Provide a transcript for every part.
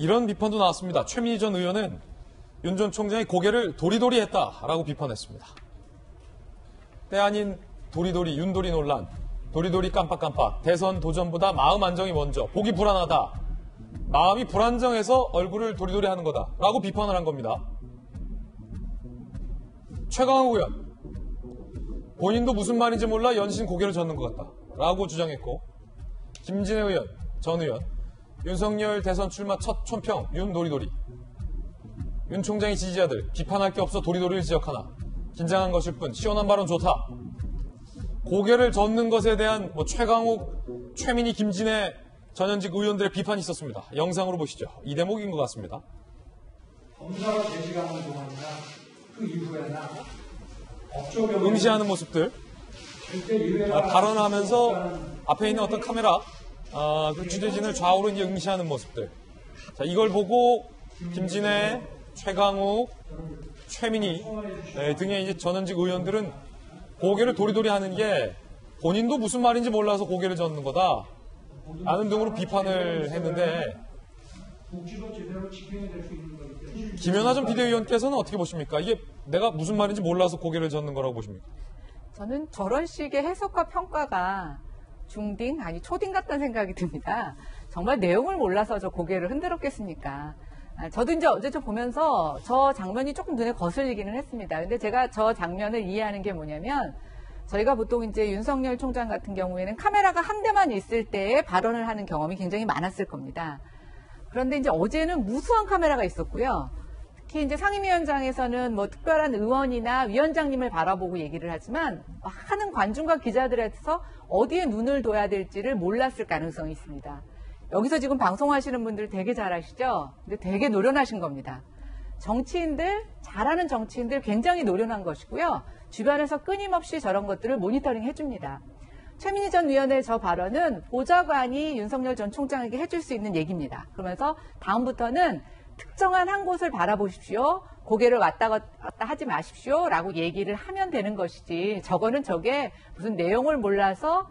이런 비판도 나왔습니다. 최민희 전 의원은 윤 전 총장이 고개를 도리도리 했다라고 비판했습니다. 때 아닌 도리도리, 윤도리 논란, 도리도리 깜빡깜빡, 대선 도전보다 마음 안정이 먼저, 보기 불안하다, 마음이 불안정해서 얼굴을 도리도리 하는 거다라고 비판을 한 겁니다. 최강욱 의원, 본인도 무슨 말인지 몰라 연신 고개를 젓는 것 같다라고 주장했고, 김진애 의원, 전 의원, 윤석열 대선 출마 첫 촌평, 윤 도리도리. 윤 총장의 지지자들, 비판할 게 없어 도리도리를 지적하나, 긴장한 것일 뿐, 시원한 발언 좋다. 고개를 젓는 것에 대한 최강욱, 최민희, 김진애 전현직 의원들의 비판이 있었습니다. 영상으로 보시죠. 이 대목인 것 같습니다. 검사가 제시하는 동안이나 그 이후에나 법조경 응시하는 모습들, 발언하면서 앞에 있는 어떤 카메라, 그 취재진을 좌우로 이제 응시하는 모습들. 자, 이걸 보고 김진애, 최강욱, 최민희 등의 이제 전현직 의원들은 고개를 도리도리 하는 게 본인도 무슨 말인지 몰라서 고개를 젓는 거다 라는 등으로 비판을 했는데, 김연아 전 비대위원께서는 어떻게 보십니까? 이게 내가 무슨 말인지 몰라서 고개를 젓는 거라고 보십니까? 저는 저런 식의 해석과 평가가 중딩, 아니 초딩 같다는 생각이 듭니다. 정말 내용을 몰라서 저 고개를 흔들었겠습니까? 저도 이제 어제 좀 보면서 저 장면이 조금 눈에 거슬리기는 했습니다. 근데 제가 저 장면을 이해하는 게 뭐냐면, 저희가 보통 이제 윤석열 총장 같은 경우에는 카메라가 한 대만 있을 때에 발언을 하는 경험이 굉장히 많았을 겁니다. 그런데 이제 어제는 무수한 카메라가 있었고요. 특히 이제 상임위원장에서는 특별한 의원이나 위원장님을 바라보고 얘기를 하지만 하는 관중과 기자들에서 어디에 눈을 둬야 될지를 몰랐을 가능성이 있습니다. 여기서 지금 방송하시는 분들 되게 잘 아시죠? 근데 되게 노련하신 겁니다. 정치인들, 잘하는 정치인들 굉장히 노련한 것이고요. 주변에서 끊임없이 저런 것들을 모니터링 해줍니다. 최민희 전 의원의 저 발언은 보좌관이 윤석열 전 총장에게 해줄 수 있는 얘기입니다. 그러면서 다음부터는 특정한 한 곳을 바라보십시오. 고개를 왔다 갔다 하지 마십시오. 라고 얘기를 하면 되는 것이지, 저거는 저게 무슨 내용을 몰라서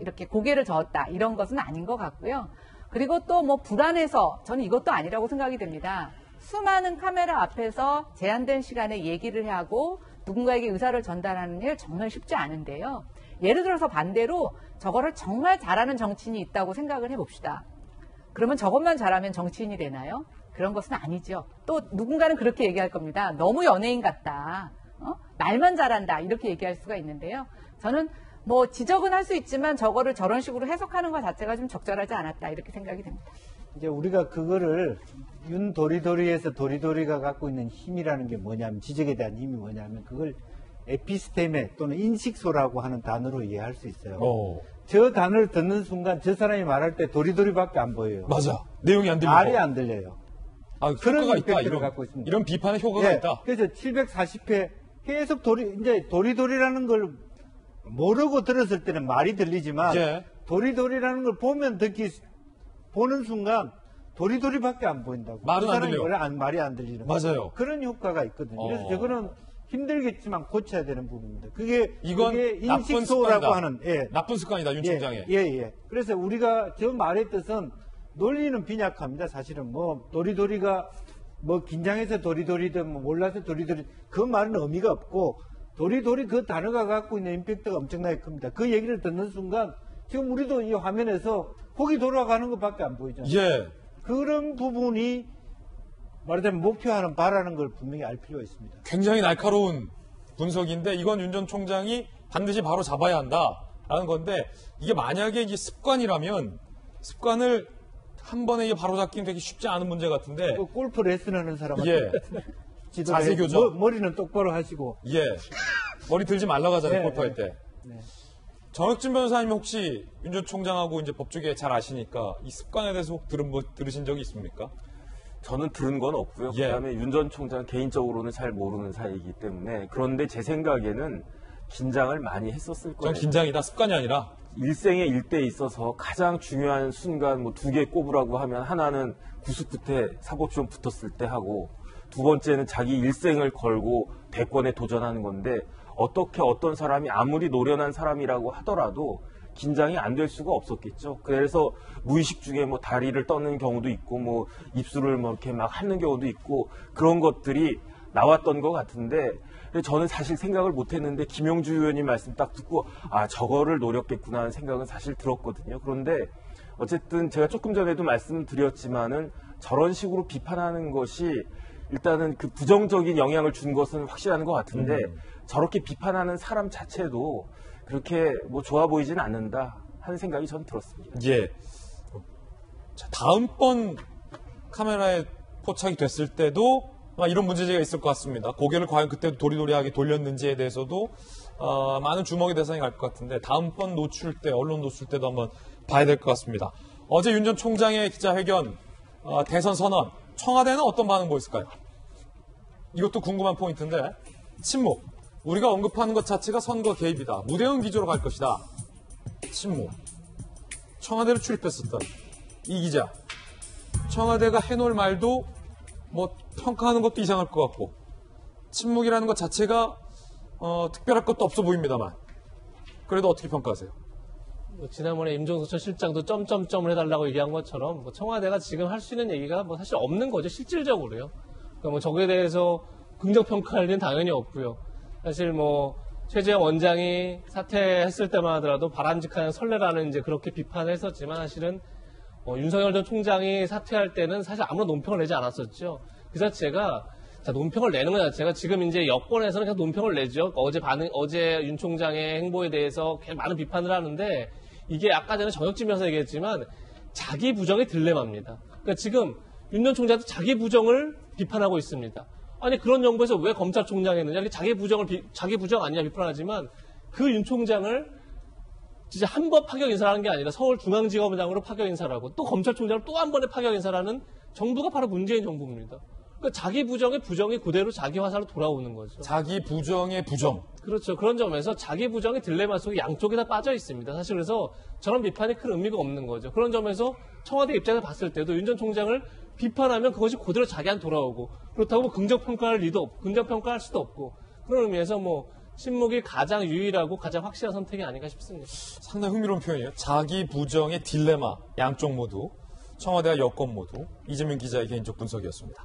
이렇게 고개를 저었다, 이런 것은 아닌 것 같고요. 그리고 또 불안해서, 저는 이것도 아니라고 생각이 됩니다. 수많은 카메라 앞에서 제한된 시간에 얘기를 하고 누군가에게 의사를 전달하는 일 정말 쉽지 않은데요. 예를 들어서 반대로 저거를 정말 잘하는 정치인이 있다고 생각을 해봅시다. 그러면 저것만 잘하면 정치인이 되나요? 그런 것은 아니죠. 또 누군가는 그렇게 얘기할 겁니다. 너무 연예인 같다. 말만 잘한다. 이렇게 얘기할 수가 있는데요. 저는 지적은 할 수 있지만 저거를 저런 식으로 해석하는 것 자체가 좀 적절하지 않았다, 이렇게 생각이 됩니다. 이제 우리가 그거를 윤 도리도리에서 도리도리가 갖고 있는 힘이라는 게 뭐냐면, 지적에 대한 힘이 뭐냐면 그걸 에피스테메 또는 인식소라고 하는 단어로 이해할 수 있어요. 저 단어를 듣는 순간 저 사람이 말할 때 도리도리밖에 안 보여요. 맞아. 내용이 안 들리고. 말이 안 들려요. 그런 효과가 있다. 갖고 있습니다. 이런 비판의 효과가 있다. 그래서 740회 계속 도리도리라는 걸 모르고 들었을 때는 말이 들리지만, 도리도리라는 걸 보는 순간 도리도리밖에 안 보인다고. 말은 안 들려. 말이 안 들리는. 맞아요. 그런 효과가 있거든요. 그래서 저거는 힘들겠지만 고쳐야 되는 부분입니다. 그게 나쁜 인식소라고 하는, 나쁜 습관이다, 윤 총장의. 그래서 우리가 저 말의 뜻은, 논리는 빈약합니다. 사실은 도리도리가 긴장해서 도리도리든 몰라서 도리도리, 그 말은 의미가 없고, 도리도리 그 단어가 갖고 있는 임팩트가 엄청나게 큽니다. 그 얘기를 듣는 순간 지금 우리도 이 화면에서 거기 돌아가는 것밖에 안 보이잖아요. 그런 부분이 말하자면 목표하는 바라는 걸 분명히 알 필요가 있습니다. 굉장히 날카로운 분석인데, 이건 윤 전 총장이 반드시 바로 잡아야 한다라는 건데, 이게 만약에 이게 습관이라면 습관을 한 번에 바로 잡기는 되게 쉽지 않은 문제 같은데. 골프 레슨하는 사람한테 자세 교정. 머리는 똑바로 하시고. 머리 들지 말라고 하잖아요, 골프할 때. 정혁진 변호사님 혹시 윤 전 총장하고 이제 법조계 잘 아시니까 이 습관에 대해서 혹 들으신 적이 있습니까? 저는 들은 건 없고요. 그다음에 윤 전 총장 개인적으로는 잘 모르는 사이이기 때문에. 그런데 제 생각에는 긴장을 많이 했었을 거예요. 전 긴장이다, 습관이 아니라. 일생의 일대에 있어서 가장 중요한 순간 2개 꼽으라고 하면, 하나는 구수 끝에 사고점 붙었을 때 하고, 두 번째는 자기 일생을 걸고 대권에 도전하는 건데, 어떤 사람이 아무리 노련한 사람이라고 하더라도 긴장이 안 될 수가 없었겠죠. 그래서 무의식 중에 뭐 다리를 떠는 경우도 있고 뭐 입술을 뭐 이렇게 막 핥는 경우도 있고 그런 것들이 나왔던 것 같은데 저는 사실 생각을 못했는데 김영주 의원님 말씀 딱 듣고 아 저거를 노렸겠구나 하는 생각은 사실 들었거든요. 그런데 어쨌든 제가 조금 전에도 말씀드렸지만은 저런 식으로 비판하는 것이 일단은 그 부정적인 영향을 준 것은 확실한 것 같은데 저렇게 비판하는 사람 자체도 그렇게 뭐 좋아 보이진 않는다 하는 생각이 전 들었습니다. 예. 자, 다음번 카메라에 포착이 됐을 때도 이런 문제제가 있을 것 같습니다. 고개를 과연 그때도 도리도리하게 돌렸는지에 대해서도 많은 주목의 대상이 갈 것 같은데 다음번 노출 때, 언론 노출 때도 한번 봐야 될 것 같습니다. 어제 윤 전 총장의 기자회견, 대선 선언, 청와대는 어떤 반응 보였을까요? 이것도 궁금한 포인트인데 침묵. 우리가 언급하는 것 자체가 선거 개입이다. 무대응 기조로 갈 것이다. 침묵. 청와대를 출입했었던 이 기자. 청와대가 해놓을 말도 뭐 평가하는 것도 이상할 것 같고 침묵이라는 것 자체가 특별할 것도 없어 보입니다만 그래도 어떻게 평가하세요? 지난번에 임종석 실장도 점점점을 해달라고 얘기한 것처럼 뭐 청와대가 지금 할 수 있는 얘기가 뭐 사실 없는 거죠. 실질적으로요. 그러니까 뭐 저거에 대해서 긍정평가할 일은 당연히 없고요. 사실 뭐 최재형 원장이 사퇴했을 때만 하더라도 바람직한 선례라는 이제 그렇게 비판을 했었지만 사실은 윤석열 전 총장이 사퇴할 때는 사실 아무런 논평을 내지 않았었죠. 그 자체가 논평을 내는 것 자체가 지금 이제 여권에서는 그냥 논평을 내죠. 어제 윤 총장의 행보에 대해서 굉장히 많은 비판을 하는데 이게 아까 전에 저녁쯤에서 얘기했지만 자기 부정의 딜레마입니다. 그러니까 지금 윤 전 총장도 자기 부정을 비판하고 있습니다. 아니 그런 정부에서 왜 검찰총장 했느냐? 자기 부정 아니냐 비판하지만 그 윤 총장을 진짜 한 번 파격 인사하는 게 아니라 서울중앙지검장으로 파격 인사라고 또 검찰총장으로 또 한 번의 파격 인사라는 정부가 바로 문재인 정부입니다. 그러니까 자기 부정의 부정이 그대로 자기 화살로 돌아오는 거죠. 자기 부정의 부정. 그렇죠. 그런 점에서 자기 부정의 딜레마 속에 양쪽이 다 빠져 있습니다. 사실 그래서 저런 비판이 큰 의미가 없는 거죠. 그런 점에서 청와대 입장에서 봤을 때도 윤 전 총장을 비판하면 그것이 그대로 자기한테 돌아오고 그렇다고 긍정평가할 리도 없고 긍정평가할 수도 없고 그런 의미에서 뭐 침묵이 가장 유일하고 가장 확실한 선택이 아닌가 싶습니다. 상당히 흥미로운 표현이에요. 자기 부정의 딜레마. 양쪽 모두. 청와대와 여권 모두. 이재명 기자의 개인적 분석이었습니다.